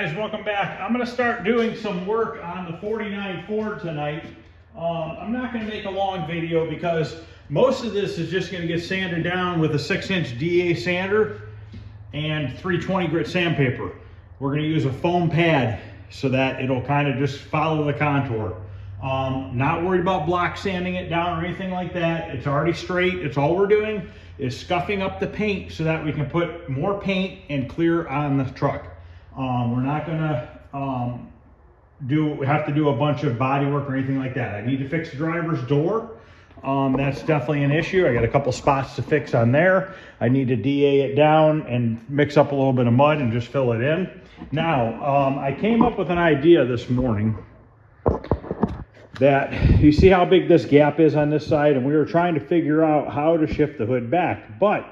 guys, welcome back. I'm going to start doing some work on the 49 Ford tonight. I'm not going to make a long video because most of this is just going to get sanded down with a 6-inch DA sander and 320 grit sandpaper. We're going to use a foam pad so that it'll kind of just follow the contour. Not worried about block sanding it down or anything like that. It's already straight. It's all we're doing is scuffing up the paint so that we can put more paint and clear on the truck. We're not gonna have to do a bunch of body work or anything like that. I need to fix the driver's door. That's definitely an issue. I got a couple spots to fix on there. I need to DA it down and mix up a little bit of mud and just fill it in. Now, I came up with an idea this morning that you see how big this gap is on this side, and we were trying to figure out how to shift the hood back, but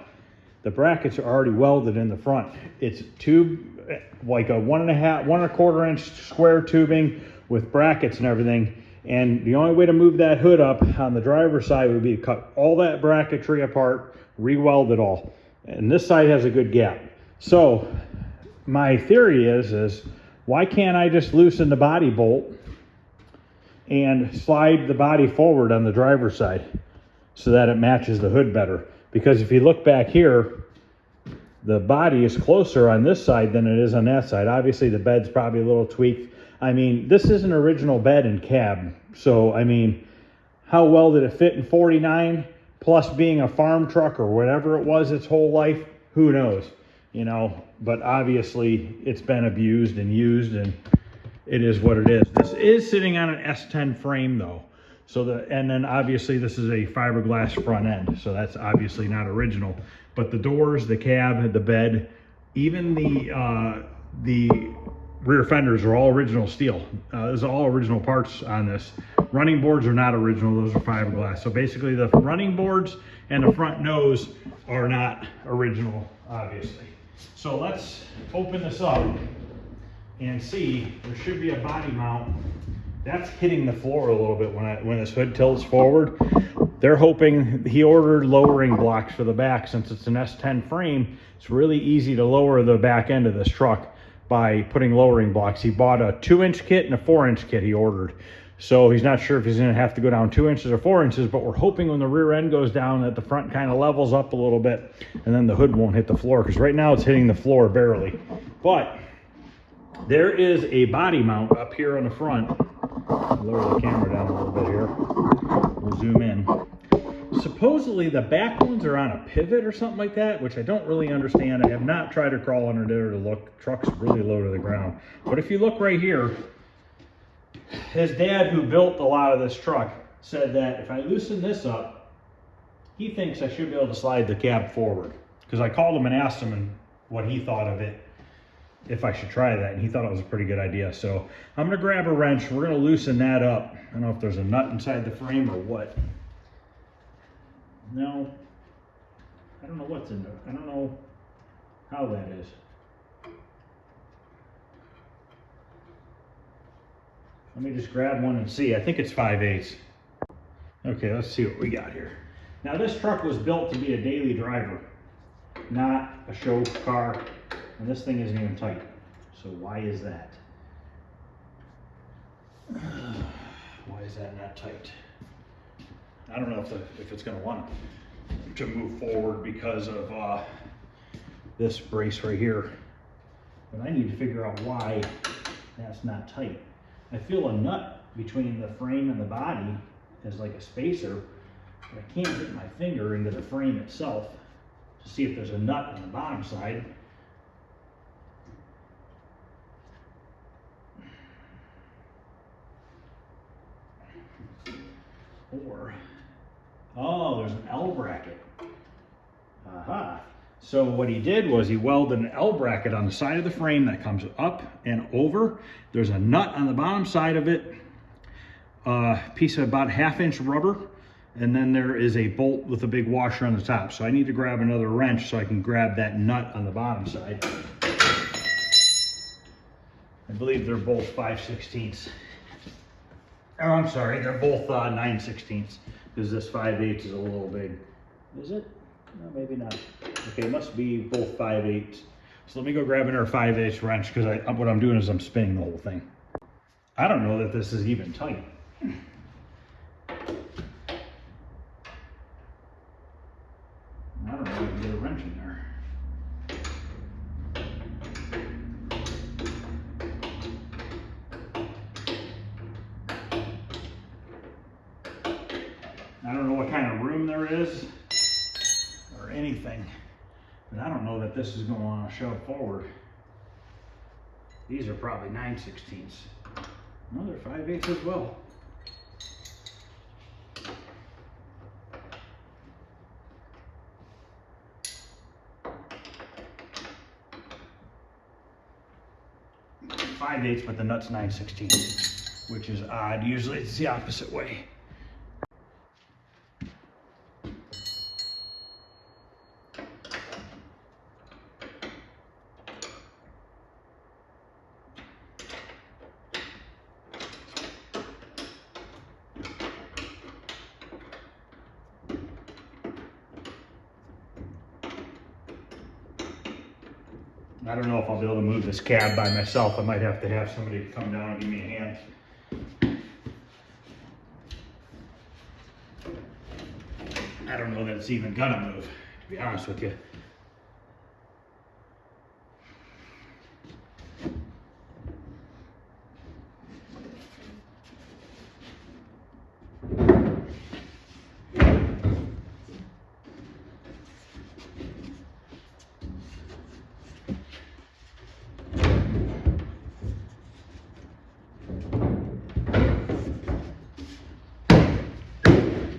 the brackets are already welded in the front. It's tube, like a 1.25 inch square tubing with brackets and everything. And the only way to move that hood up on the driver's side would be to cut all that bracketry apart, re-weld it all. And this side has a good gap. So my theory is why can't I just loosen the body bolt and slide the body forward on the driver's side so that it matches the hood better? Because if you look back here, the body is closer on this side than it is on that side. Obviously the bed's probably a little tweaked. I mean, this is an original bed and cab. So, I mean, how well did it fit in 49? Plus being a farm truck or whatever it was its whole life, who knows, you know, but obviously it's been abused and used, and it is what it is. This is sitting on an S10 frame though. So and then obviously this is a fiberglass front end. So that's obviously not original, but the doors, the cab, the bed, even the rear fenders are all original steel. There's all original parts on this. Running boards are not original, those are fiberglass. So basically the running boards and the front nose are not original, obviously. So let's open this up and see. There should be a body mount. That's hitting the floor a little bit when this hood tilts forward. They're hoping, he ordered lowering blocks for the back. Since it's an S10 frame, it's really easy to lower the back end of this truck by putting lowering blocks. He bought a 2-inch kit and a 4-inch kit he ordered. So he's not sure if he's gonna have to go down 2 inches or 4 inches, but we're hoping when the rear end goes down that the front kind of levels up a little bit and then the hood won't hit the floor, because right now it's hitting the floor barely. But there is a body mount up here on the front. Lower the camera down a little bit here. We'll zoom in. Supposedly the back ones are on a pivot or something like that, which I don't really understand. I have not tried to crawl under there to look. Truck's really low to the ground. But if you look right here, his dad, who built a lot of this truck, said that if I loosen this up, he thinks I should be able to slide the cab forward. Because I called him and asked him what he thought of it, if I should try that, and he thought it was a pretty good idea. So I'm gonna grab a wrench. We're gonna loosen that up. I don't know if there's a nut inside the frame or what. No, I don't know what's in there. I don't know how that is. Let me just grab one and see. I think it's 5/8. Okay, let's see what we got here. Now this truck was built to be a daily driver, not a show car. And this thing isn't even tight. So why is that? Why is that not tight? I don't know if it's going to want to move forward because of this brace right here. But I need to figure out why that's not tight. I feel a nut between the frame and the body as like a spacer, but I can't get my finger into the frame itself to see if there's a nut on the bottom side. Or, oh, there's an L bracket. Aha. So what he did was he welded an L bracket on the side of the frame that comes up and over. There's a nut on the bottom side of it, a piece of about 1/2 inch rubber, and then there is a bolt with a big washer on the top. So I need to grab another wrench so I can grab that nut on the bottom side. I believe they're both 5/16. Oh, I'm sorry, they're both 9/16, because this 5/8 is a little big. Is it? No, maybe not. Okay, it must be both 5/8. So let me go grab another 5/8 wrench, because what I'm doing is I'm spinning the whole thing. I don't know that this is even tight. I don't know if I can get a wrench in there. I don't know what kind of room there is or anything, but I don't know that this is going to want to shove forward. These are probably 9/16. No, they're 5/8 as well. Five-eighths, but the nut's 9/16, which is odd. Usually it's the opposite way. I don't know if I'll be able to move this cab by myself. I might have to have somebody come down and give me a hand. I don't know that it's even gonna move, to be honest with you.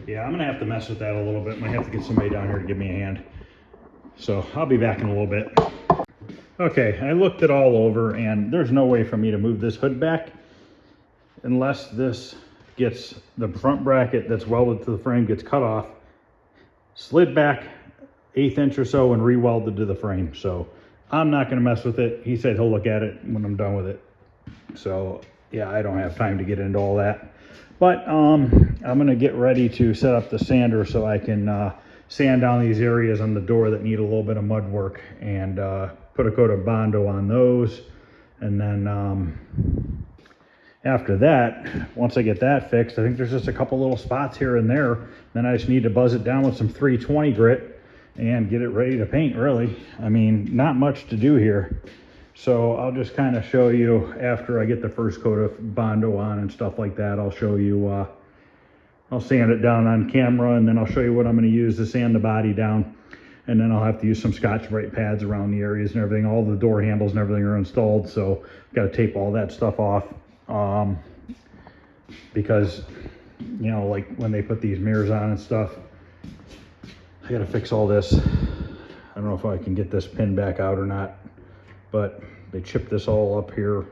Yeah, I'm gonna have to mess with that a little bit. Might have to get somebody down here to give me a hand. So I'll be back in a little bit. Okay, I looked it all over, and there's no way for me to move this hood back unless this gets, the front bracket that's welded to the frame gets cut off, slid back 1/8 inch or so, and re-welded to the frame. So I'm not gonna mess with it. He said he'll look at it when I'm done with it. So yeah, I don't have time to get into all that. But I'm gonna get ready to set up the sander so I can sand down these areas on the door that need a little bit of mud work, and put a coat of Bondo on those. And then after that, once I get that fixed, I think there's just a couple little spots here and there. Then I just need to buzz it down with some 320 grit and get it ready to paint, really. I mean, not much to do here. So I'll just kind of show you after I get the first coat of Bondo on and stuff like that. I'll show you, I'll sand it down on camera, and then I'll show you what I'm going to use to sand the body down. And then I'll have to use some Scotch-Brite pads around the areas and everything. All the door handles and everything are installed, so I've got to tape all that stuff off. Because, you know, like when they put these mirrors on and stuff, I got to fix all this. I don't know if I can get this pin back out or not, but they chipped this all up here,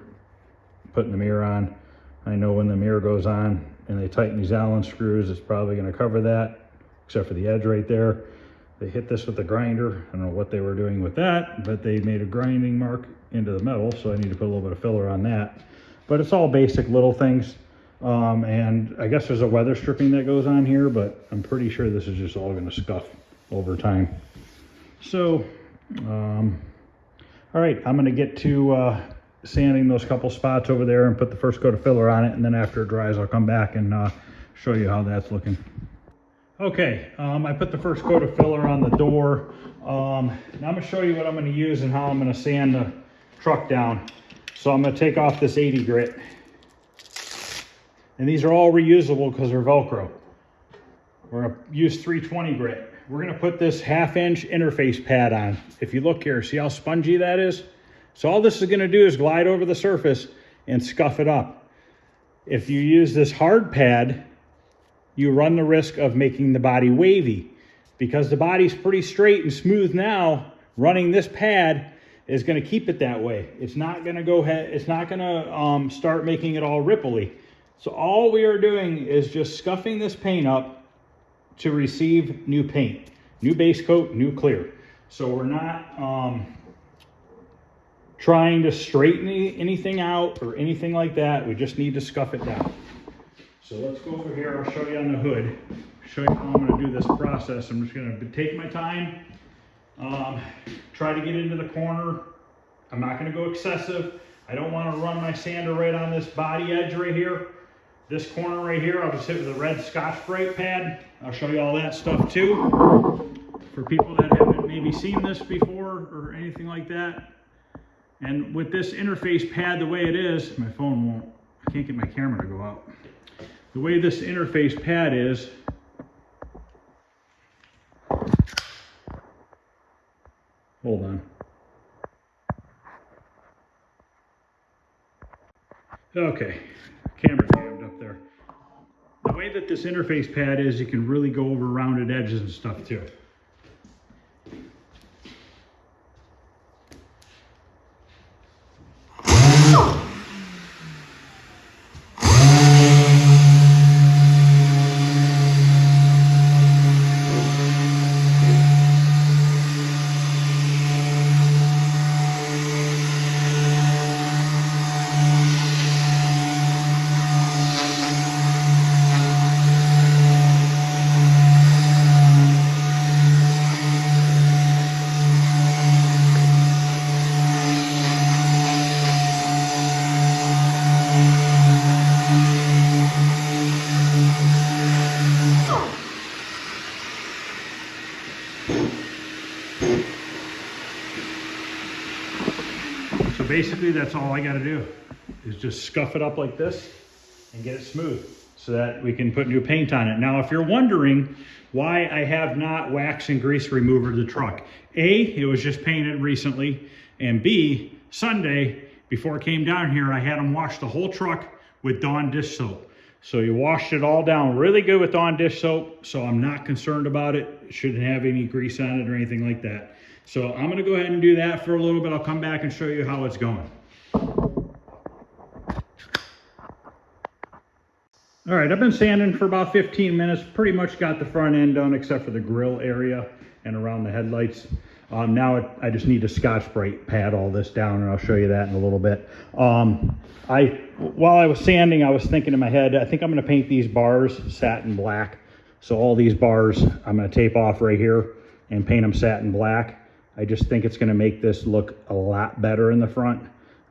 putting the mirror on. I know when the mirror goes on and they tighten these Allen screws, it's probably going to cover that, except for the edge right there. They hit this with a grinder. I don't know what they were doing with that, but they made a grinding mark into the metal, so I need to put a little bit of filler on that. But it's all basic little things. And I guess there's a weather stripping that goes on here, but I'm pretty sure this is just all going to scuff over time. So, all right, I'm going to get to sanding those couple spots over there and put the first coat of filler on it, and then after it dries, I'll come back and show you how that's looking. Okay, I put the first coat of filler on the door. Now I'm going to show you what I'm going to use and how I'm going to sand the truck down. So I'm going to take off this 80 grit. And these are all reusable because they're Velcro. We're going to use 320 grit. We're going to put this 1/2 inch interface pad on. If you look here, see how spongy that is? So all this is going to do is glide over the surface and scuff it up. If you use this hard pad, you run the risk of making the body wavy. Because the body's pretty straight and smooth now, running this pad is going to keep it that way. It's not going to go ahead, it's not going to start making it all ripply. So all we are doing is just scuffing this paint up to receive new paint, new base coat, new clear. So we're not trying to straighten anything out or anything like that. We just need to scuff it down. So let's go over here. I'll show you on the hood, show you how I'm going to do this process. I'm just going to take my time, try to get into the corner I'm not gonna go excessive. I don't wanna run my sander right on this body edge right here. This corner right here, I'll just hit with a red Scotch-Brite pad. I'll show you all that stuff too. For people that haven't maybe seen this before or anything like that. And with this interface pad the way it is, my phone won't, I can't get my camera to go out. The way this interface pad is, hold on. Okay, camera jammed up there. The way that this interface pad is, you can really go over rounded edges and stuff too. So basically that's all I gotta do is just scuff it up like this and get it smooth so that we can put new paint on it. Now, if you're wondering why I have not wax and grease remover the truck, A, it was just painted recently, and B, Sunday, before I came down here, I had them wash the whole truck with Dawn dish soap. So you washed it all down really good with Dawn dish soap, so I'm not concerned about it. It shouldn't have any grease on it or anything like that. So I'm gonna go ahead and do that for a little bit. I'll come back and show you how it's going. All right, I've been sanding for about 15 minutes, pretty much got the front end done except for the grill area and around the headlights. Now I just need to Scotch-Brite pad all this down, and I'll show you that in a little bit. While I was sanding, I was thinking in my head, I think I'm gonna paint these bars satin black. So all these bars, I'm gonna tape off right here and paint them satin black. I just think it's gonna make this look a lot better in the front.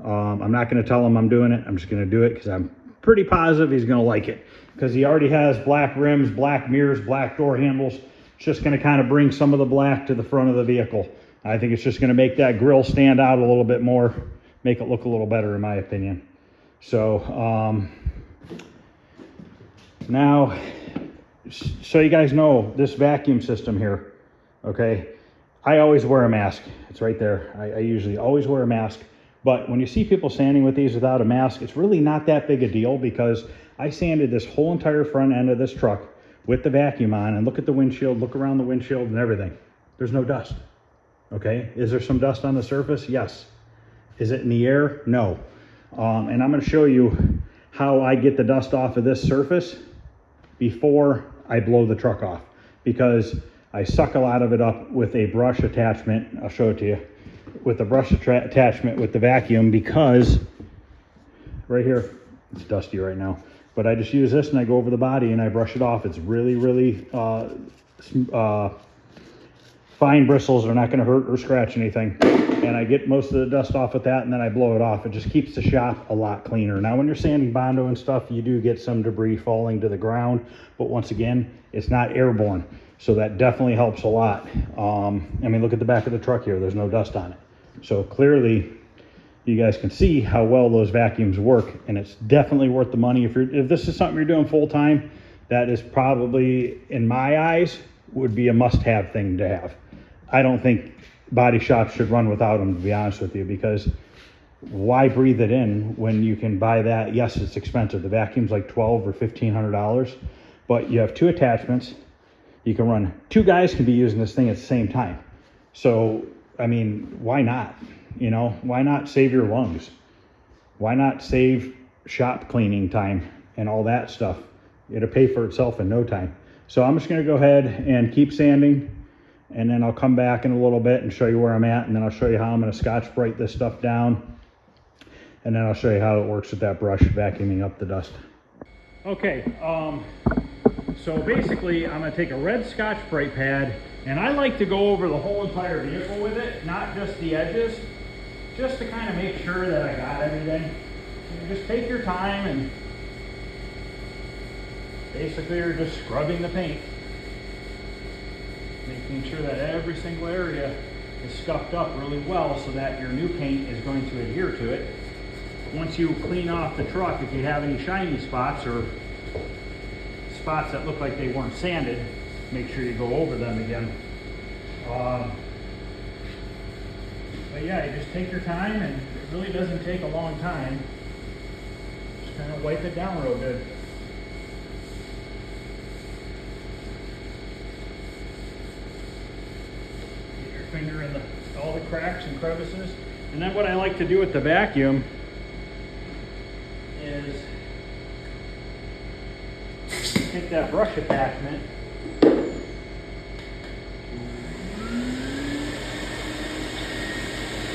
I'm not gonna tell him I'm doing it. I'm just gonna do it because I'm pretty positive he's gonna like it, because he already has black rims, black mirrors, black door handles. It's just gonna kind of bring some of the black to the front of the vehicle. I think it's just gonna make that grille stand out a little bit more, make it look a little better in my opinion. So now, so you guys know this vacuum system here, okay? I always wear a mask. It's right there. I usually always wear a mask. But when you see people sanding with these without a mask, it's really not that big a deal, because I sanded this whole entire front end of this truck with the vacuum on, and look at the windshield, look around the windshield and everything. There's no dust, okay? Is there some dust on the surface? Yes. Is it in the air? No. And I'm gonna show you how I get the dust off of this surface before I blow the truck off, because I suck a lot of it up with a brush attachment. I'll show it to you. With the brush attachment with the vacuum, because right here, it's dusty right now, but I just use this and I go over the body and I brush it off. It's really, really fine bristles. Are not gonna hurt or scratch anything. And I get most of the dust off with that, and then I blow it off. It just keeps the shop a lot cleaner. Now, when you're sanding Bondo and stuff, you do get some debris falling to the ground, but once again, it's not airborne. So that definitely helps a lot. I mean, look at the back of the truck here. There's no dust on it. So clearly, you guys can see how well those vacuums work, and it's definitely worth the money. If this is something you're doing full time, that is probably, in my eyes, would be a must-have thing to have. I don't think body shops should run without them, to be honest with you, because why breathe it in when you can buy that? Yes, it's expensive. The vacuum's like $1,200 or $1,500, but you have two attachments. You can run, two guys can be using this thing at the same time. So, I mean, why not? You know, why not save your lungs? Why not save shop cleaning time and all that stuff? It'll pay for itself in no time. So I'm just gonna go ahead and keep sanding, and then I'll come back in a little bit and show you where I'm at, and then I'll show you how I'm gonna Scotch-Brite this stuff down, and then I'll show you how it works with that brush vacuuming up the dust. Okay, so basically, I'm gonna take a red Scotch-Brite pad, and I like to go over the whole entire vehicle with it, not just the edges, just to kind of make sure that I got everything. Just take your time, and basically you're just scrubbing the paint, making sure that every single area is scuffed up really well so that your new paint is going to adhere to it. Once you clean off the truck, if you have any shiny spots or spots that look like they weren't sanded, make sure you go over them again. But yeah, you just take your time, and it really doesn't take a long time. Just kind of wipe it down real good. Get your finger in all the cracks and crevices. And then what I like to do with the vacuum is take that brush attachment,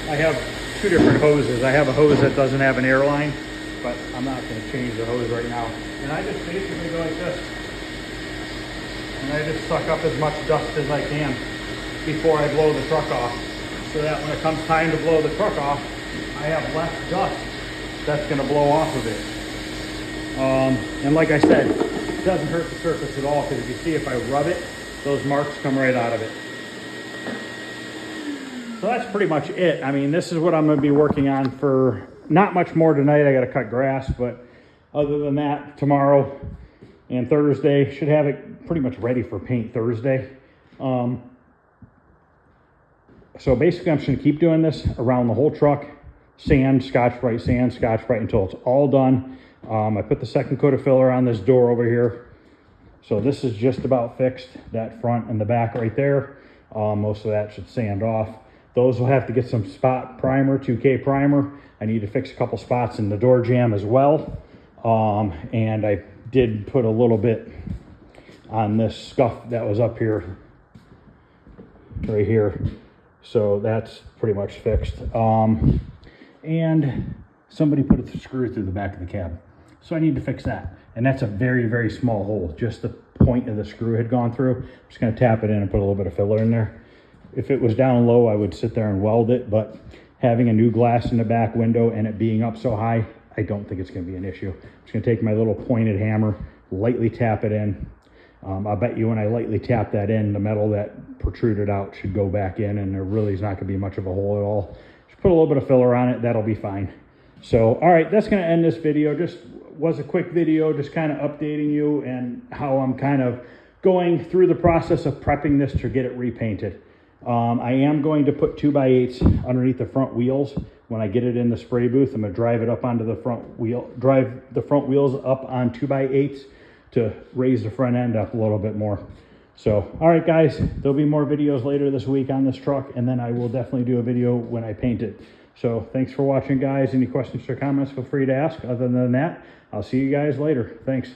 I have two different hoses. I have a hose that doesn't have an air line, but I'm not going to change the hose right now. And I just basically go like this. And I just suck up as much dust as I can before I blow the truck off, so that when it comes time to blow the truck off, I have less dust that's going to blow off of it. And like I said, it doesn't hurt the surface at all, because if you see, if I rub it, those marks come right out of it. So that's pretty much it. I mean, this is what I'm going to be working on for not much more tonight. I got to cut grass, but other than that, tomorrow and Thursday, should have it pretty much ready for paint Thursday. So basically, I'm just going to keep doing this around the whole truck. Sand, Scotch-Brite, sand, Scotch-Brite until it's all done. I put the second coat of filler on this door over here. So this is just about fixed, that front and the back right there. Most of that should sand off. Those will have to get some spot primer, 2K primer. I need to fix a couple spots in the door jamb as well. And I did put a little bit on this scuff that was up here, right here. So that's pretty much fixed. And somebody put a screw through the back of the cab. So I need to fix that. And that's a very, very small hole. Just the point of the screw had gone through. I'm just gonna tap it in and put a little bit of filler in there. If it was down low, I would sit there and weld it, but having a new glass in the back window and it being up so high, I don't think it's gonna be an issue. I'm just gonna take my little pointed hammer, lightly tap it in. I'll bet you when I lightly tap that in, the metal that protruded out should go back in, and there really is not gonna be much of a hole at all. Just put a little bit of filler on it, that'll be fine. So, all right, that's gonna end this video. Just was a quick video, just kind of updating you and how I'm kind of going through the process of prepping this to get it repainted. I am going to put 2x8s underneath the front wheels. When I get it in the spray booth, I'm going to drive it up onto the front wheel, drive the front wheels up on 2x8s to raise the front end up a little bit more. So, all right, guys, there'll be more videos later this week on this truck, and then I will definitely do a video when I paint it. So thanks for watching, guys. Any questions or comments, feel free to ask. Other than that, I'll see you guys later. Thanks.